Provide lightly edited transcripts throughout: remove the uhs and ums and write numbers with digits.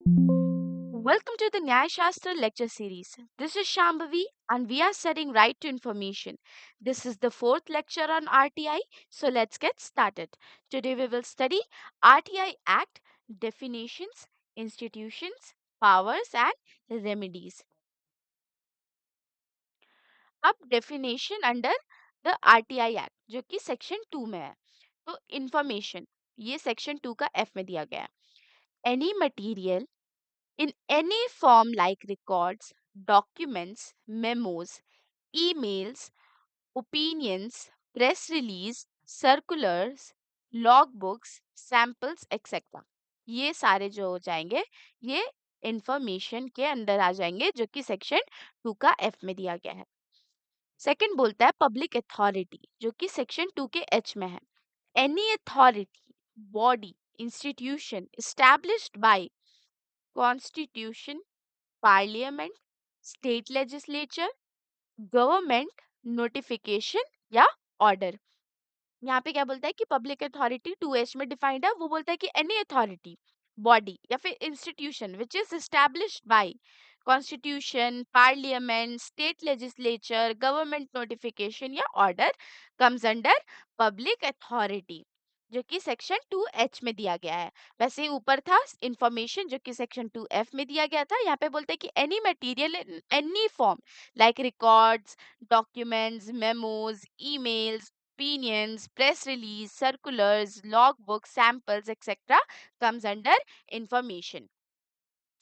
Welcome to the Nyaya Shastra lecture series. This is Shambhavi and we are studying Right to Information. This is the fourth lecture on RTI, so let's get started. Today we will study RTI Act, definitions, institutions, powers and remedies. अब definition under the RTI act जो कि section 2 में है, तो information ये section 2 का F में दिया गया है। Any material in any form like records, documents, memos, emails, opinions, press release, circulars, logbooks, samples, etc. ये सारे जो हो जाएंगे ये इंफॉर्मेशन के अंदर आ जाएंगे जो कि सेक्शन 2 का एफ में दिया गया है। सेकंड बोलता है पब्लिक अथॉरिटी जो कि सेक्शन 2 के एच में है। Any authority, body, institution established by constitution, parliament, state legislature, government, notification या ऑर्डर। यहाँ पे क्या बोलता है कि पब्लिक अथॉरिटी 2H में डिफाइंड है, वो बोलता है कि एनी अथॉरिटी, बॉडी या फिर institution which is established by constitution, parliament, state legislature, government notification या order comes under public authority जो कि सेक्शन 2H में दिया गया है। वैसे ही ऊपर था इंफॉर्मेशन जो कि सेक्शन 2F में दिया गया था। यहाँ पे बोलते हैं कि any material in any form like records, documents, memos, emails, opinions, press release, circulars, logbooks, samples, etc. comes under information.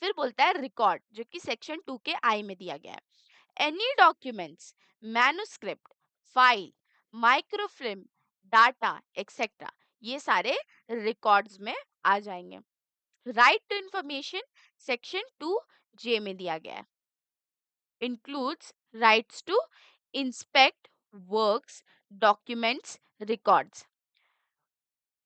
फिर बोलता है रिकॉर्ड जो कि सेक्शन 2 के आई में दिया गया है। Any documents, manuscript, file, microfilm, data etcetera ये सारे रिकॉर्ड्स में आ जाएंगे। Right to information section 2J में दिया गया है। includes rights to inspect works, documents, records,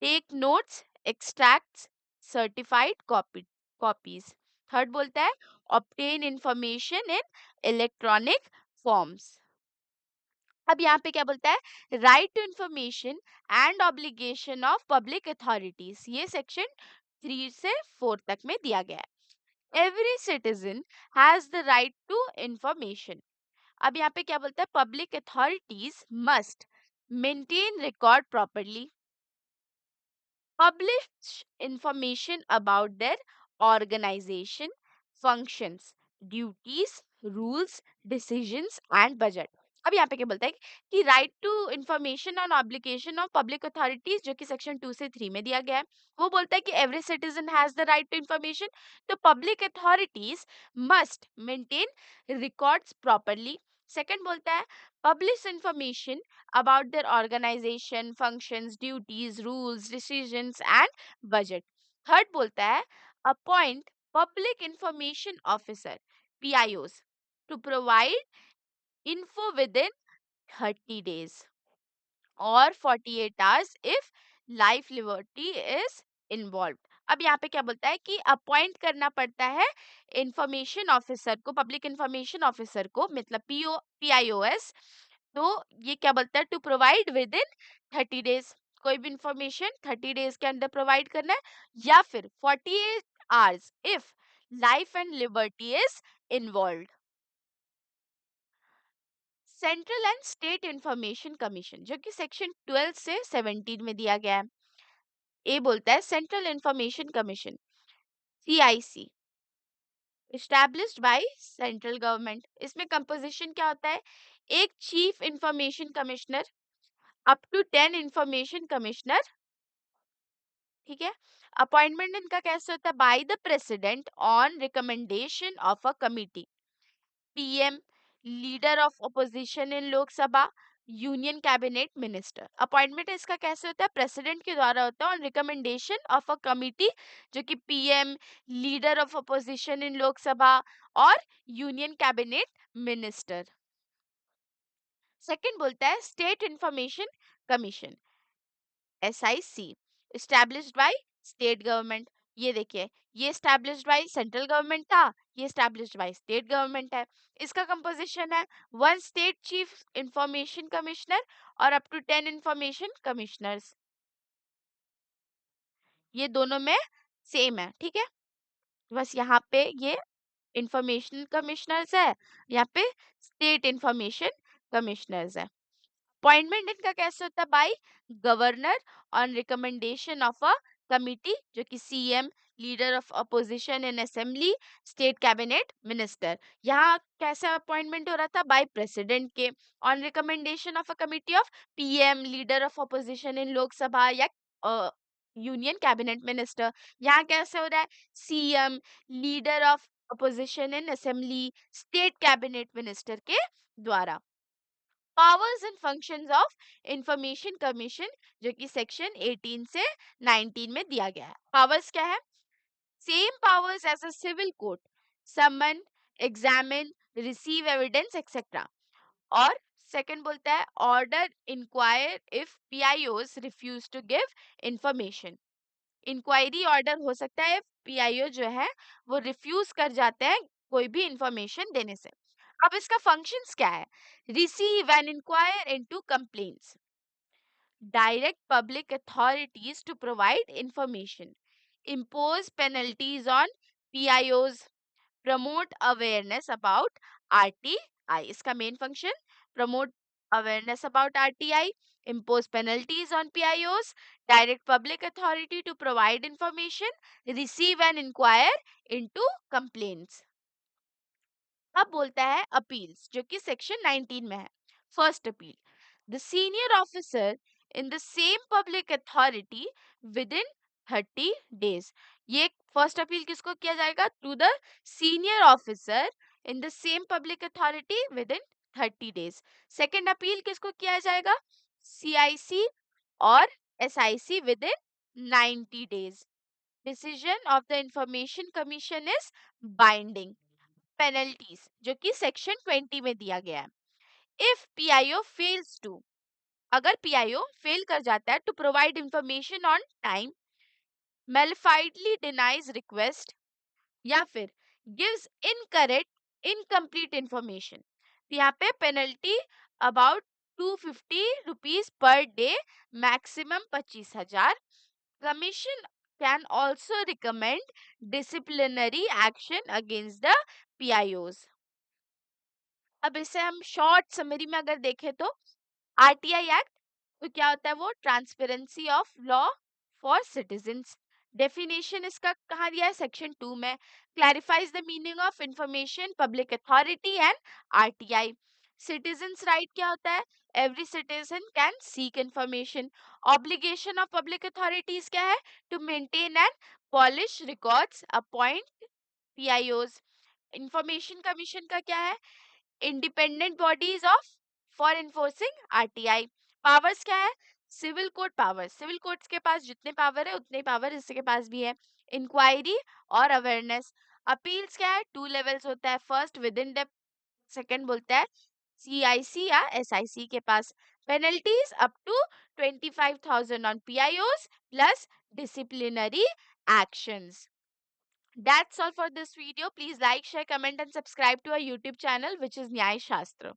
take notes, extracts, certified copies. Third बोलता है obtain information in electronic forms. अब यहाँ पे क्या बोलता है right to information and obligation of public authorities, ये सेक्शन 3 से 4 तक में दिया गया है। Every citizen has the right to information. अब यहाँ पे क्या बोलता है public authorities must maintain record properly, publish information about their organization, functions, duties, rules, decisions and budget. अब यहाँ पे क्या बोलता है कि right to information on obligation of public authorities जो कि सेक्शन 2 से 3 में दिया गया है, वो बोलता है कि every citizen has the right to information, तो public authorities must maintain records properly. Second बोलता है publish information about their organization, functions, duties, rules, decisions and budget. Third बोलता है appoint public information officer PIOs to provide info within 30 days or 48 hours if life liberty is involved. अब यहाँ पे क्या बोलता है कि अपॉइंट करना पड़ता है इंफॉर्मेशन ऑफिसर को, पब्लिक इंफॉर्मेशन ऑफिसर को, मतलब PIOS। तो ये क्या बोलता है to provide within 30 days, कोई भी इंफॉर्मेशन 30 डेज के अंदर प्रोवाइड करना है या फिर 48 hours if life and liberty is involve. Central and state information commission जो कि सेक्शन 12 से 17 में दिया गया है। ए बोलता है central information commission CIC established by central government. इसमें कंपोजिशन क्या होता है, एक chief information commissioner, up to 10 information commissioner, ठीक है। अपॉइंटमेंट इनका कैसे होता है by the president on recommendation of a committee. PM, leader of opposition in Lok Sabha, union cabinet minister. Appointment इसका कैसे होता है प्रेसिडेंट के द्वारा होता है on recommendation of a committee जो कि PM, leader of opposition in Lok Sabha और यूनियन कैबिनेट मिनिस्टर। सेकंड बोलता है state information commission SIC established by state government. ये देखिए ये एस्टैब्लिश्ड बाय सेंट्रल गवर्नमेंट था, ये एस्टैब्लिश्ड बाय स्टेट गवर्नमेंट है। इसका कंपोजिशन है one state chief information commissioner और अप टू 10 इंफॉर्मेशन कमिश्नर्स, ये दोनों में सेम है, ठीक है। बस यहाँ पे ये इंफॉर्मेशन कमिश्नर्स है, यहाँ पे स्टेट इंफॉर्मेशन कमिश्नर्स है। अपॉइंटमेंट इनका कैसे होता है? By governor on recommendation of a committee, जो कि CM, leader of opposition in assembly, state cabinet minister. यहाँ कैसे अपॉइंटमेंट हो रहा था? बाय प्रेसिडेंट के on recommendation of a committee of PM, leader of opposition in Lok Sabha या यूनियन कैबिनेट मिनिस्टर। यहाँ कैसे हो रहा है? CM, leader of opposition in assembly, state cabinet minister के द्वारा। Powers and functions of information commission, जो कि सेक्शन 18 से 19 में दिया गया है। पावर्स क्या है? Same powers as a civil court, summon, examine, receive evidence etcetera. और सेकंड बोलता है order inquire if PIOs refuse to give information. Inquiry order हो सकता है पीआईओ जो है वो रिफ्यूज कर जाते हैं कोई भी इंफॉर्मेशन देने से। अब इसका फंक्शंस क्या है? Receive and inquire into complaints, direct public authorities to provide information, impose penalties on PIOs, promote awareness about RTI. इसका main function promote awareness about RTI, impose penalties on PIOs, direct public authority to provide information, receive and inquire into complaints. अब बोलता है appeals, जो कि section 19 में है। First appeal, the senior officer in the same public authority within 30 days. ये first appeal किसको किया जाएगा? To the senior officer in the same public authority within 30 days. Second appeal किसको किया जाएगा? सीआईसी और SIC within 90 days. Decision of the information commission is binding. Penalties, जो कि सेक्शन 20 में दिया गया है। इफ पीआईओ फेल्स टू, अगर पीआईओ फेल कर जाता है to provide information on time, malafidely denies request, या फिर गिव्स इनकरेक्ट इनकम्प्लीट इंफॉर्मेशन, तो यहाँ पे penalty about 250 rupees per day, maximum 25,000। Commission can also recommend disciplinary action against the PIOs. अब इसे हम शॉर्ट समरी में अगर देखें तो आरटीआई एक्ट तो क्या होता है? वो transparency of law for citizens. Definition इसका कहाँ दिया है? सेक्शन 2 में। Clarifies the meaning of information public authority and RTI. Citizens right क्या होता है? Every citizen can seek information. Obligation of public authorities क्या है? To maintain and publish records, appoint PIOs. Information commission का क्या है? Independent bodies of for enforcing RTI. Powers क्या है? Civil court powers, civil courts के पास जितने पावर है उतने पावर इसके पास भी है। इंक्वायरी और अवेयरनेस। अपील्स क्या है? 2 लेवल्स होता है। First with in depth, second बोलता है सीआईसी या एसआईसी के पास। Penalties up to 25,000 on PIOs plus disciplinary actions. That's all for this video. Please like, share, comment and subscribe to our YouTube channel, which is Nyay Shastra.